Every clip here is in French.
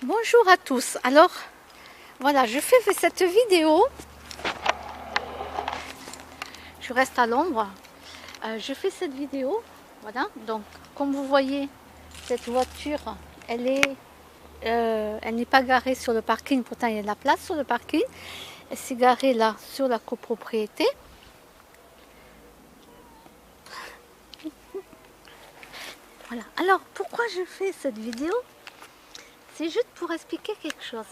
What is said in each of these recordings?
Bonjour à tous. Alors, voilà, je fais cette vidéo. Je reste à l'ombre. Je fais cette vidéo. Voilà. Donc, comme vous voyez, cette voiture, elle n'est pas garée sur le parking. Pourtant, il y a de la place sur le parking. Elle s'est garée là sur la copropriété. Voilà. Alors, pourquoi je fais cette vidéo? C'est juste pour expliquer quelque chose.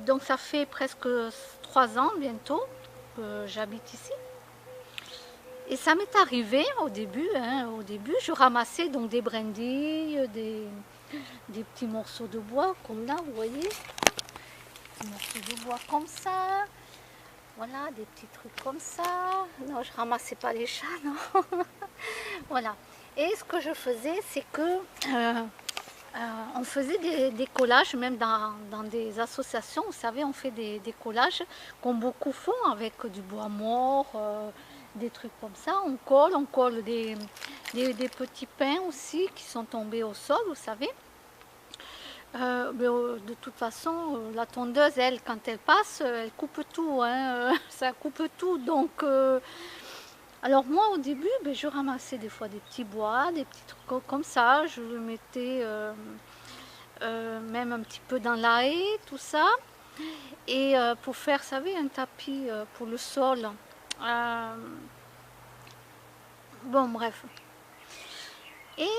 Donc ça fait presque 3 ans bientôt que j'habite ici. Et ça m'est arrivé au début, je ramassais donc des brindilles, des petits morceaux de bois comme là, vous voyez, des morceaux de bois comme ça, voilà, des petits trucs comme ça. Non, je ramassais pas les chats, non. Voilà. Et ce que je faisais, c'est que on faisait des collages, même dans des associations, vous savez, on fait des collages comme beaucoup font avec du bois mort, des trucs comme ça. On colle des petits pins aussi qui sont tombés au sol, vous savez. De toute façon, la tondeuse, elle, quand elle passe, elle coupe tout, hein, ça coupe tout. Donc, alors moi, au début, je ramassais des fois des petits bois, des petits trucs comme ça. Je le mettais même un petit peu dans la haie, tout ça. Et pour faire, vous savez, un tapis pour le sol. Bon, bref. Et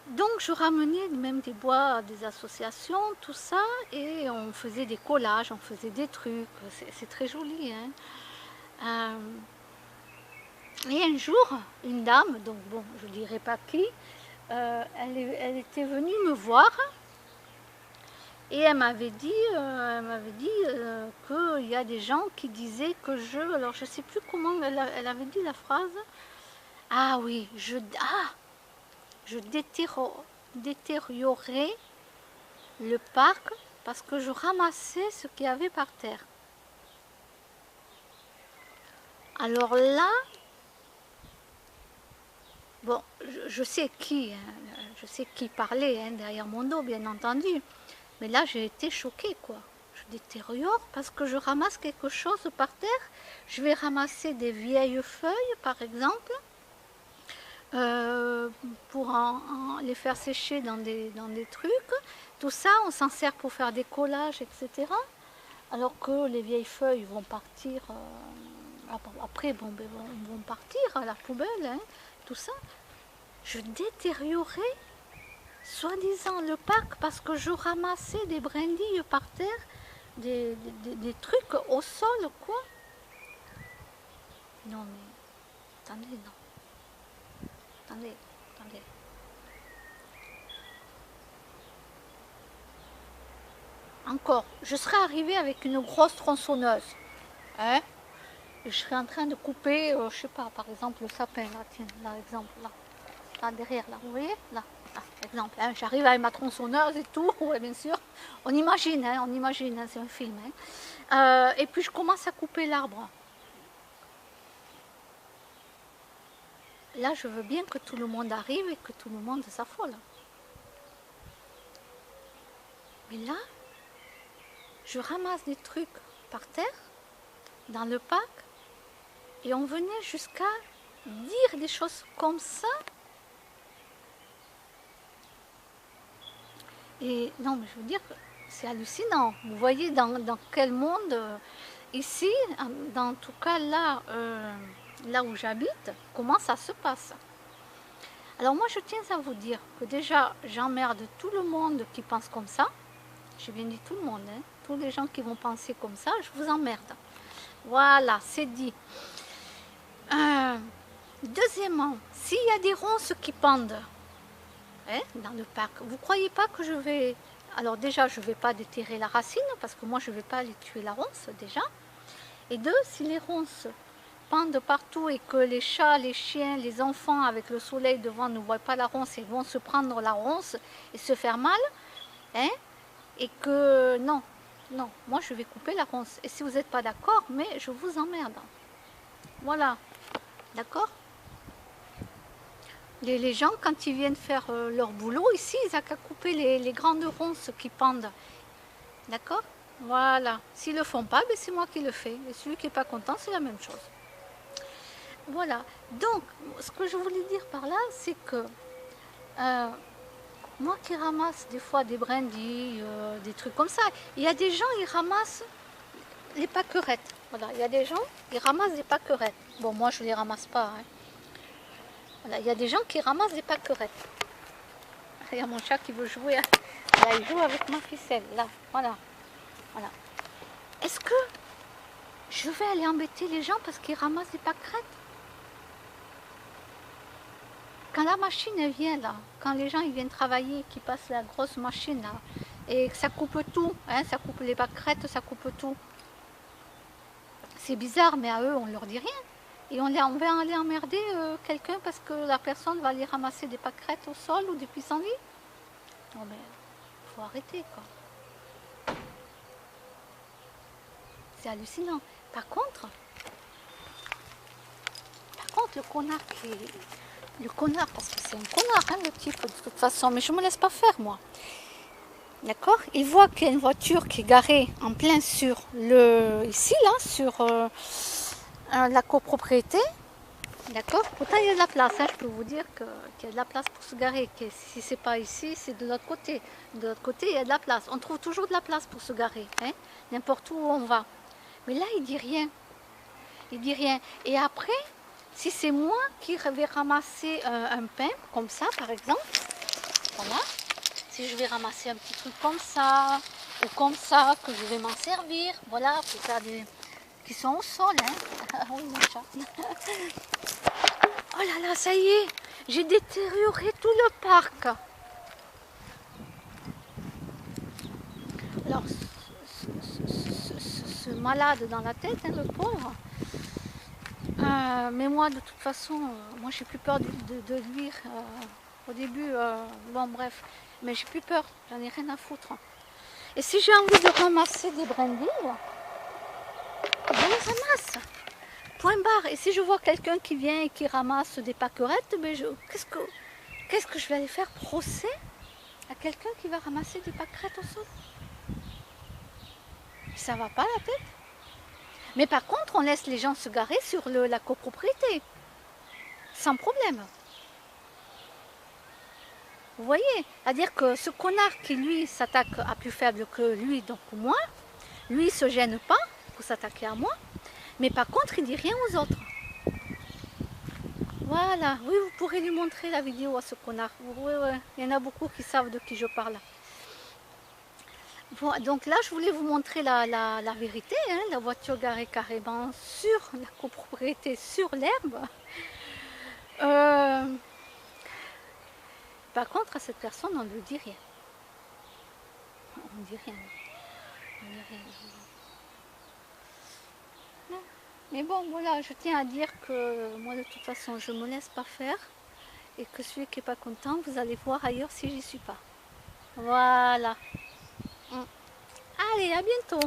donc, je ramenais même des bois à des associations, tout ça. Et on faisait des collages, on faisait des trucs. C'est très joli, hein. Et un jour, une dame, donc bon, je ne dirai pas qui, elle était venue me voir. Et elle m'avait dit qu'il y a des gens qui disaient que alors je ne sais plus comment elle avait dit la phrase. Ah oui, je détériorais le parc parce que je ramassais ce qu'il y avait par terre. Alors là, bon, je sais qui, hein, je sais qui parlait, hein, derrière mon dos, bien entendu. Mais là, j'ai été choquée, quoi. Je détériore parce que je ramasse quelque chose par terre. Je vais ramasser des vieilles feuilles, par exemple, pour les faire sécher dans des trucs. Tout ça, on s'en sert pour faire des collages, etc. Alors que les vieilles feuilles vont partir, après, vont partir à la poubelle, hein, tout ça. Je détériorais soi-disant le parc parce que je ramassais des brindilles par terre, des trucs au sol, quoi. Non mais, attendez, non. Attendez, attendez. Encore, je serais arrivée avec une grosse tronçonneuse. Hein, et je serais en train de couper, je sais pas, par exemple le sapin, là, tiens, là, exemple, là derrière, là, vous voyez, là, exemple, hein, j'arrive avec ma tronçonneuse et tout, ouais, bien sûr, on imagine, hein, c'est un film, hein. Et puis je commence à couper l'arbre. Là, je veux bien que tout le monde arrive et que tout le monde s'affole. Mais là, je ramasse des trucs par terre, dans le parc, et on venait jusqu'à dire des choses comme ça. Et non, mais je veux dire, c'est hallucinant. Vous voyez dans quel monde, ici, dans tout cas là, là où j'habite, comment ça se passe. Alors moi, je tiens à vous dire que déjà, j'emmerde tout le monde qui pense comme ça. J'ai bien dit tout le monde, hein. Tous les gens qui vont penser comme ça, je vous emmerde. Voilà, c'est dit. Deuxièmement, s'il y a des ronces qui pendent, hein, dans le parc, vous ne croyez pas que je vais... Alors déjà, je ne vais pas déterrer la racine, parce que moi, je ne vais pas aller tuer la ronce, déjà. Et deux, si les ronces pendent partout et que les chats, les chiens, les enfants, avec le soleil devant, ne voient pas la ronce, ils vont se prendre la ronce et se faire mal, hein, et que non, moi je vais couper la ronce. Et si vous n'êtes pas d'accord, mais je vous emmerde. Voilà, d'accord? Les gens, quand ils viennent faire leur boulot ici, ils n'ont qu'à couper les grandes ronces qui pendent. D'accord? Voilà. S'ils ne le font pas, ben c'est moi qui le fais. Et celui qui n'est pas content, c'est la même chose. Voilà. Donc, ce que je voulais dire par là, c'est que moi qui ramasse des fois des brindilles, des trucs comme ça, il y a des gens, ils ramassent les pâquerettes. Voilà, il y a des gens, ils ramassent des pâquerettes. Bon, moi, je ne les ramasse pas. Hein. Voilà, il y a des gens qui ramassent des pâquerettes. Il y a mon chat qui veut jouer. Là, il joue avec ma ficelle. Là, voilà. Voilà. Est-ce que je vais aller embêter les gens parce qu'ils ramassent des pâquerettes? Quand la machine elle vient là, quand les gens ils viennent travailler, qui passent la grosse machine là, et que ça coupe tout, hein, ça coupe les pâquerettes, ça coupe tout. C'est bizarre, mais à eux on leur dit rien. Et on va aller emmerder quelqu'un parce que la personne va aller ramasser des pâquerettes au sol ou des pissenlits. Non mais faut arrêter quoi. C'est hallucinant. Par contre, le connard le connard, parce que c'est un connard hein, le type de toute façon, mais je me laisse pas faire moi. D'accord? Il voit qu'il y a une voiture qui est garée en plein sur ici là, sur la copropriété. D'accord? Pourtant il y a de la place, hein, je peux vous dire qu'il y a de la place pour se garer. Que si c'est pas ici, c'est de l'autre côté. De l'autre côté, il y a de la place. On trouve toujours de la place pour se garer, hein, n'importe où on va. Mais là, il dit rien. Il dit rien. Et après, si c'est moi qui vais ramasser un pain, comme ça par exemple, voilà. Si je vais ramasser un petit truc comme ça, ou comme ça, que je vais m'en servir, voilà, pour faire des... qui sont au sol, hein. Oui, mon chat. Oh là là, ça y est, j'ai détérioré tout le parc. Alors, ce malade dans la tête, hein, le pauvre. Mais moi, de toute façon, moi j'ai plus peur de lui. Au début, bon bref, mais j'ai plus peur, j'en ai rien à foutre. Et si j'ai envie de ramasser des brindilles, je les ramasse. Point barre. Et si je vois quelqu'un qui vient et qui ramasse des pâquerettes, ben qu'est-ce que je vais aller faire procès à quelqu'un qui va ramasser des pâquerettes au sol? Ça va pas la tête. Mais par contre, on laisse les gens se garer sur la copropriété, sans problème. Vous voyez? C'est-à-dire que ce connard qui, lui, s'attaque à plus faible que lui, donc moi, lui, il se gêne pas pour s'attaquer à moi, mais par contre, il dit rien aux autres. Voilà, oui, vous pourrez lui montrer la vidéo à ce connard. Oui, oui, il y en a beaucoup qui savent de qui je parle. Bon, donc là, je voulais vous montrer la vérité, hein, la voiture garée carrément sur la copropriété, sur l'herbe. Par contre, à cette personne, on ne lui dit rien. On ne dit rien. On dit rien. Mais bon, voilà, je tiens à dire que moi, de toute façon, je ne me laisse pas faire. Et que celui qui n'est pas content, vous allez voir ailleurs si j'y suis pas. Voilà. Allez, à bientôt.